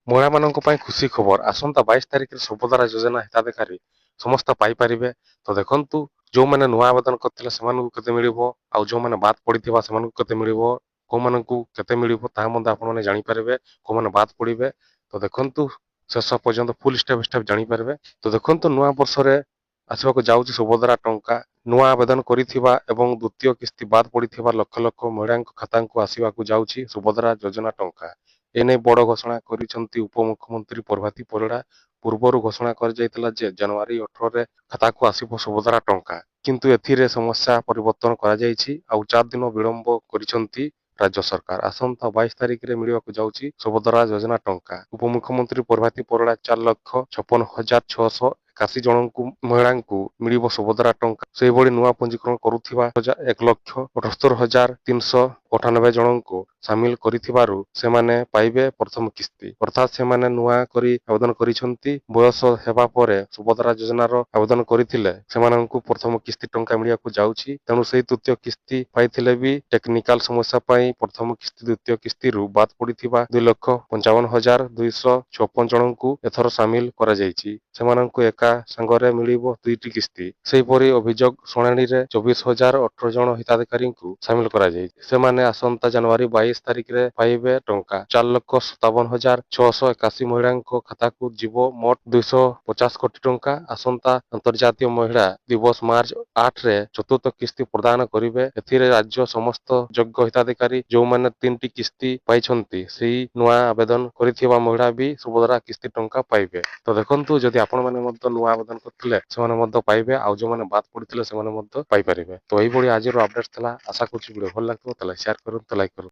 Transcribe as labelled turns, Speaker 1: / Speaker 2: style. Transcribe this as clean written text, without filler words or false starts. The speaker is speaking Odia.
Speaker 1: ମହିଳାମାନଙ୍କ ପାଇଁ ଖୁସି ଖବର, ଆସନ୍ତା 22 ତାରିଖରେ ସୁଭଦ୍ରା ଯୋଜନା ହିତାଧିକାରୀ ସମସ୍ତେ ପାଇପାରିବେ। ତ ଦେଖନ୍ତୁ, ଯୋଉମାନେ ନୂଆ ଆବେଦନ କରିଥିଲେ ସେମାନଙ୍କୁ କେତେ ମିଳିବ, ଆଉ ଯୋଉମାନେ ବାଦ ପଡ଼ିଥିବା ସେମାନଙ୍କୁ କେତେ ମିଳିବ, କୋଉମାନଙ୍କୁ କେତେ ମିଳିବ ତାହା ମଧ୍ୟ ଆପଣମାନେ ଜାଣିପାରିବେ। କୋଉମାନେ ବାଦ ପଡ଼ିବେ ତ ଦେଖନ୍ତୁ, ଶେଷ ପର୍ଯ୍ୟନ୍ତ ଫୁଲ୍ ଷ୍ଟେପ୍ ଜାଣିପାରିବେ। ତ ଦେଖନ୍ତୁ, ନୂଆ ବର୍ଷରେ ଆସିବାକୁ ଯାଉଛି ସୁଭଦ୍ରା ଟଙ୍କା। ନୂଆ ଆବେଦନ କରିଥିବା ଏବଂ ଦ୍ୱିତୀୟ କିସ୍ତି ବାଦ ପଡ଼ିଥିବା ଲକ୍ଷ ଲକ୍ଷ ମହିଳାଙ୍କ ଖାତାକୁ ଆସିବାକୁ ଯାଉଛି ସୁଭଦ୍ରା ଯୋଜନା ଟଙ୍କା। ଏନେଇ ବଡ଼ ଘୋଷଣା କରିଛନ୍ତି ଉପମୁଖ୍ୟମନ୍ତ୍ରୀ ପ୍ରଭାତୀ ପରିଡ଼ା। ପୂର୍ବରୁ ଘୋଷଣା କରାଯାଇଥିଲା ଯେ ଜାନୁଆରୀ 18ରେ ଖାତାକୁ ଆସିବ ସୁଭଦ୍ରା ଟଙ୍କା, କିନ୍ତୁ ଏଥିରେ ସମସ୍ୟା ପରିବର୍ତ୍ତନ କରାଯାଇଛି। ଆଉ 4 ଦିନ ବିଳମ୍ବ କରିଛନ୍ତି ରାଜ୍ୟ ସରକାର। ଆସନ୍ତା 22 ତାରିଖରେ ମିଳିବାକୁ ଯାଉଛି ସୁଭଦ୍ରା ଯୋଜନା ଟଙ୍କା। ଉପମୁଖ୍ୟମନ୍ତ୍ରୀ ପ୍ରଭାତୀ ପରିଡ଼ା 4,56,681 ଜଣଙ୍କୁ ମହିଳାଙ୍କୁ ମିଳିବ ସୁଭଦ୍ରା ଟଙ୍କା। ସେହିଭଳି ନୂଆ ପଞ୍ଜୀକରଣ କରୁଥିବା 1,78,398 ଜଣଙ୍କୁ ସାମିଲ କରିଥିବାରୁ ସେମାନେ ପାଇବେ ପ୍ରଥମ କିସ୍ତି। ଅର୍ଥାତ୍ ସେମାନେ ନୂଆ କରି ଆବେଦନ କରିଛନ୍ତି, ବୟସ ହେବା ପରେ ସୁଭଦ୍ରା ଯୋଜନାର ଆବେଦନ କରିଥିଲେ ସେମାନଙ୍କୁ ପ୍ରଥମ କିସ୍ତି ଟଙ୍କା ମିଳିବାକୁ ଯାଉଛି। ତେଣୁ ସେହି ତୃତୀୟ କିସ୍ତି ପାଇଥିଲେ ବି ଟେକ୍ନିକାଲ ସମସ୍ୟା ପାଇଁ ପ୍ରଥମ କିସ୍ତି ଦ୍ୱିତୀୟ କିସ୍ତିରୁ ବାଦ ପଡ଼ିଥିବା 2,55,256 ଜଣଙ୍କୁ ଏଥର ସାମିଲ କରାଯାଇଛି। ସେମାନଙ୍କୁ ଏକା ସାଙ୍ଗରେ ମିଳିବ 2ଟି କିସ୍ତି। ସେହିପରି ଅଭିଯୋଗ ଶୁଣାଣିରେ 24,018 ଜଣ ହିତାଧିକାରୀଙ୍କୁ ସାମିଲ କରାଯାଇଛି। ସେମାନେ ଆସନ୍ତା ଜାନୁଆରୀ 22 ତାରିଖରେ ପାଇବେ ଟଙ୍କା। 4,57,681 ମହିଳାଙ୍କ ଖାତାକୁ ଯିବ ମୋଟ 250 କୋଟି ଟଙ୍କା। ଆସନ୍ତା ଅନ୍ତର୍ଜାତୀୟ ମହିଳା ଦିବସ ମାର୍ଚ୍ଚ 8ରେ ଚତୁର୍ଥ କିସ୍ତି ପ୍ରଦାନ କରିବେ। ଏଥିରେ ରାଜ୍ୟ ସମସ୍ତ ଯୋଗ୍ୟ ହିତାଧିକାରୀ ଯେଉଁମାନେ 3ଟି କିସ୍ତି ପାଇଛନ୍ତି ସେହି ନୂଆ ଆବେଦନ କରିଥିବା ମହିଳା ବି ସୁଭଦ୍ରା କିସ୍ତି ଟଙ୍କା ପାଇବେ। ତ ଦେଖନ୍ତୁ, ଯଦି ଆପଣମାନେ ମଧ୍ୟ ନୂଆ ଆବେଦନ କରିଥିଲେ ସେମାନେ ମଧ୍ୟ ପାଇବେ, ଆଉ ଯେଉଁମାନେ ବାଦ ପଡ଼ିଥିଲେ ସେମାନେ ମଧ୍ୟ ପାଇପାରିବେ। ତ ଏଇଭଳି ଆଜିର ଅପଡେଟ୍ ଥିଲା। ଆଶା କରୁଛି ଭିଡ଼ିଓ ଭଲ ଲାଗିଥିବ, ତାହେଲେ ସେୟାର କରନ୍ତୁ, ଲାଇକ୍ କରନ୍ତୁ।